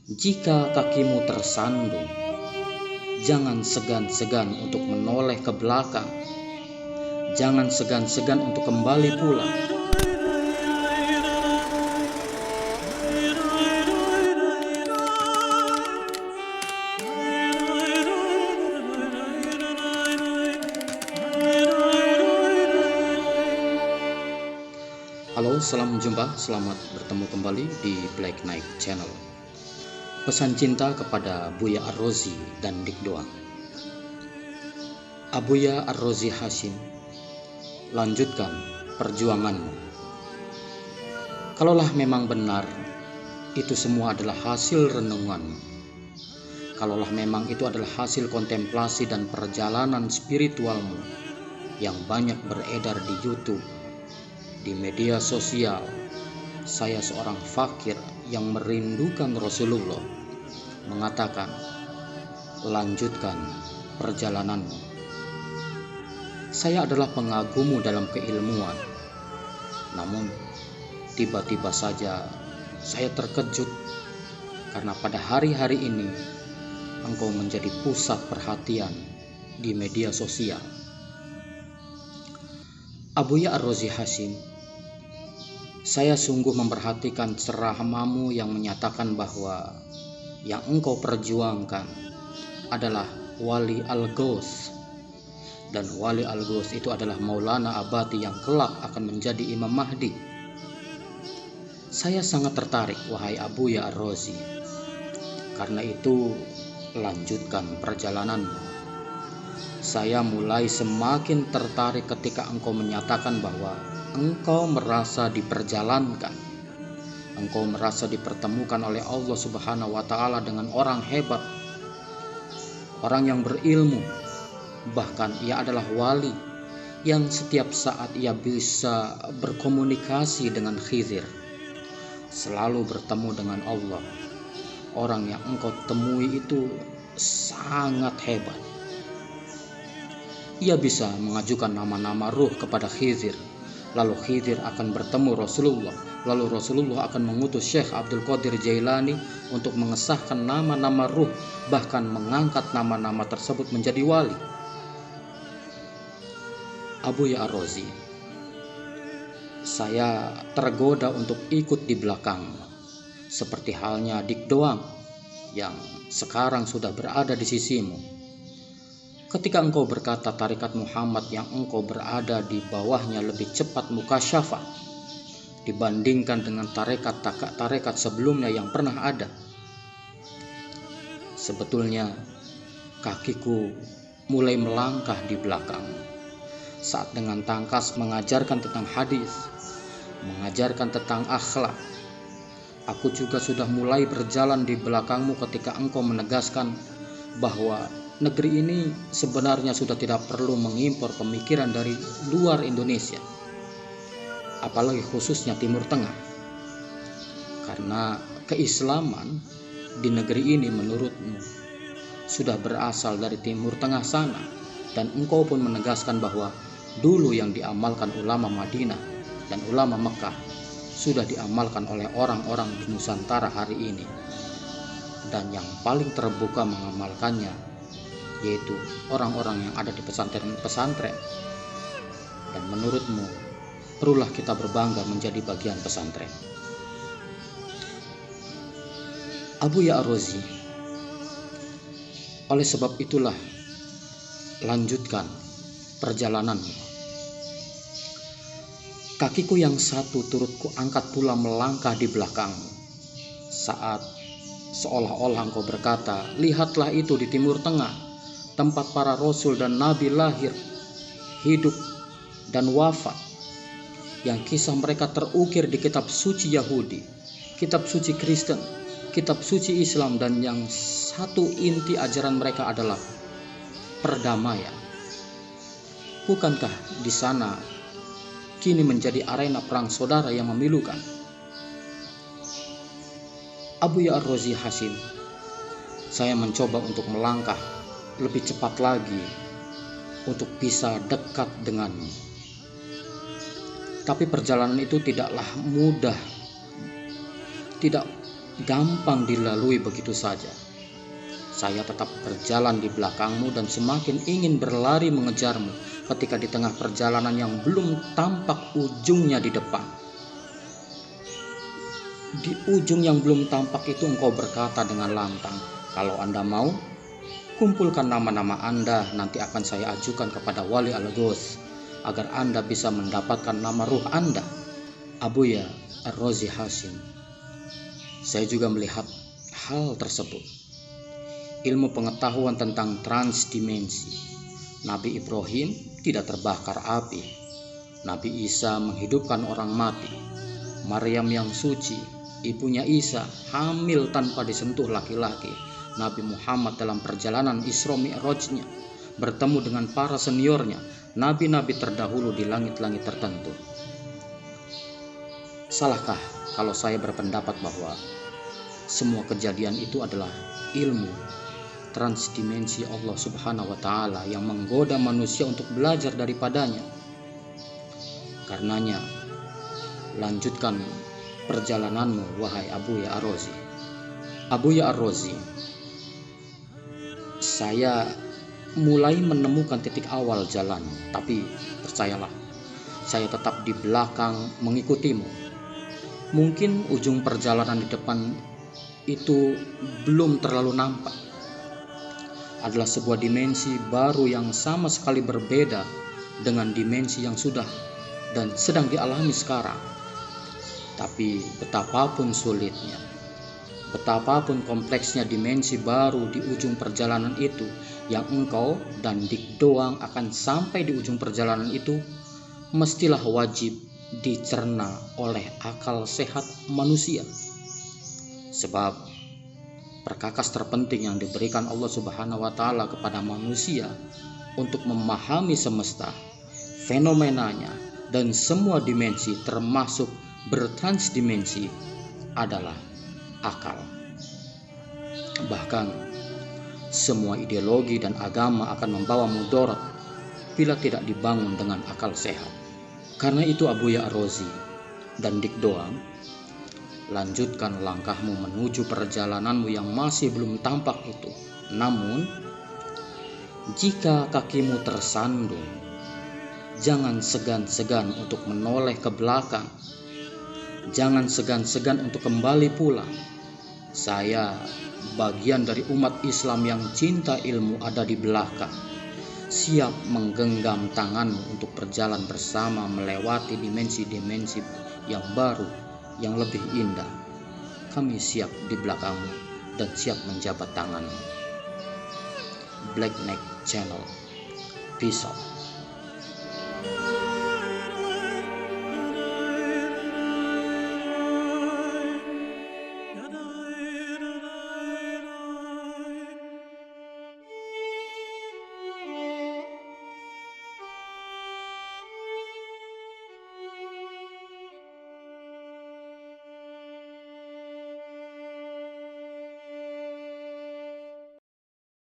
Jika kakimu tersandung, jangan segan-segan untuk menoleh ke belakang. Jangan segan-segan untuk kembali pulang. Halo, salam jumpa, selamat bertemu kembali di Black Knight Channel. Pesan cinta kepada Buya Ar-Razi dan Dik Doang. Abuya Ar-Razi Hasyim, lanjutkan perjuanganmu. Kalaulah memang benar itu semua adalah hasil renunganmu, kalaulah memang itu adalah hasil kontemplasi dan perjalanan spiritualmu yang banyak beredar di YouTube, di media sosial, saya seorang fakir yang merindukan Rasulullah mengatakan, lanjutkan perjalananmu. Saya adalah pengagummu dalam keilmuan, namun tiba-tiba saja saya terkejut karena pada hari-hari ini engkau menjadi pusat perhatian di media sosial. Abuya Ar-Razi Hasyim, saya sungguh memperhatikan ceramahmu yang menyatakan bahwa yang engkau perjuangkan adalah Wali Al-Ghaus, dan Wali Al-Ghaus itu adalah Maulana Abadi yang kelak akan menjadi Imam Mahdi. Saya sangat tertarik, wahai Abuya Ar-Razi. Karena itu, lanjutkan perjalananmu. Saya mulai semakin tertarik ketika engkau menyatakan bahwa engkau merasa diperjalankan, engkau merasa dipertemukan oleh Allah Subhanahu wa Ta'ala dengan orang hebat, orang yang berilmu, bahkan ia adalah wali yang setiap saat ia bisa berkomunikasi dengan Khidir, selalu bertemu dengan Allah. Orang yang engkau temui itu sangat hebat. Ia bisa mengajukan nama-nama ruh kepada Khidir, lalu Khidir akan bertemu Rasulullah, lalu Rasulullah akan mengutus Syekh Abdul Qadir Jailani untuk mengesahkan nama-nama ruh, bahkan mengangkat nama-nama tersebut menjadi wali. Abuya Ar-Razi, saya tergoda untuk ikut di belakangmu, seperti halnya Dik Doang yang sekarang sudah berada di sisimu. Ketika engkau berkata tarikat Muhammad yang engkau berada di bawahnya lebih cepat mukasyafah dibandingkan dengan tarekat sebelumnya yang pernah ada, sebetulnya kakiku mulai melangkah di belakang saat dengan tangkas mengajarkan tentang hadis, mengajarkan tentang akhlak. Aku juga sudah mulai berjalan di belakangmu ketika engkau menegaskan bahwa negeri ini sebenarnya sudah tidak perlu mengimpor pemikiran dari luar Indonesia, apalagi khususnya Timur Tengah, karena keislaman di negeri ini menurutmu sudah berasal dari Timur Tengah sana, dan engkau pun menegaskan bahwa dulu yang diamalkan ulama Madinah dan ulama Mekah sudah diamalkan oleh orang-orang di Nusantara hari ini, dan yang paling terbuka mengamalkannya yaitu orang-orang yang ada di pesantren-pesantren. Dan menurutmu, perlulah kita berbangga menjadi bagian pesantren. Abuya Ar-Razi, oleh sebab itulah, lanjutkan perjalananmu. Kakiku yang satu turut kuangkat pula melangkah di belakangmu saat seolah-olah engkau berkata, lihatlah itu di Timur Tengah, tempat para rasul dan nabi lahir, hidup, dan wafat, yang kisah mereka terukir di kitab suci Yahudi, kitab suci Kristen, kitab suci Islam, dan yang satu inti ajaran mereka adalah perdamaian. Bukankah di sana kini menjadi arena perang saudara yang memilukan? Abuya Ar-Razi Hasyim, saya mencoba untuk melangkah lebih cepat lagi untuk bisa dekat denganmu. Tapi perjalanan itu tidaklah mudah, tidak gampang dilalui begitu saja. Saya tetap berjalan di belakangmu dan semakin ingin berlari mengejarmu ketika di tengah perjalanan yang belum tampak ujungnya di depan. Di ujung yang belum tampak itu engkau berkata dengan lantang, "Kalau Anda mau, kumpulkan nama-nama Anda, nanti akan saya ajukan kepada Wali Al-Ghos agar Anda bisa mendapatkan nama ruh Anda." Abuya Ar-Razi Hashim. Saya juga melihat hal tersebut. Ilmu pengetahuan tentang transdimensi. Nabi Ibrahim tidak terbakar api. Nabi Isa menghidupkan orang mati. Maryam yang suci, ibunya Isa, hamil tanpa disentuh laki-laki. Nabi Muhammad dalam perjalanan Isra Mi'rajnya bertemu dengan para seniornya, nabi-nabi terdahulu di langit-langit tertentu. Salahkah kalau saya berpendapat bahwa semua kejadian itu adalah ilmu transdimensi Allah Subhanahu wa Ta'ala yang menggoda manusia untuk belajar daripadanya? Karenanya, lanjutkan perjalananmu, wahai Abuya Ar-Razi. Abuya Ar-Razi, saya mulai menemukan titik awal jalan, tapi percayalah, saya tetap di belakang mengikutimu. Mungkin ujung perjalanan di depan itu belum terlalu nampak. Adalah sebuah dimensi baru yang sama sekali berbeda dengan dimensi yang sudah dan sedang dialami sekarang. Tapi betapapun sulitnya, betapapun kompleksnya dimensi baru di ujung perjalanan itu, yang engkau dan Dik Doang akan sampai di ujung perjalanan itu, mestilah wajib dicerna oleh akal sehat manusia. Sebab perkakas terpenting yang diberikan Allah Subhanahu wa Ta'ala kepada manusia untuk memahami semesta, fenomenanya, dan semua dimensi termasuk bertransdimensi adalah akal. Bahkan semua ideologi dan agama akan membawa mudarat bila tidak dibangun dengan akal sehat. Karena itu Abuya Ar-Razi dan Dik Doang, lanjutkan langkahmu menuju perjalananmu yang masih belum tampak itu. Namun, jika kakimu tersandung, jangan segan-segan untuk menoleh ke belakang. Jangan segan-segan untuk kembali pulang. Saya, bagian dari umat Islam yang cinta ilmu, ada di belakang, siap menggenggam tanganmu untuk berjalan bersama melewati dimensi-dimensi yang baru, yang lebih indah. Kami siap di belakangmu dan siap menjabat tanganmu. Black Neck Channel. Peace out.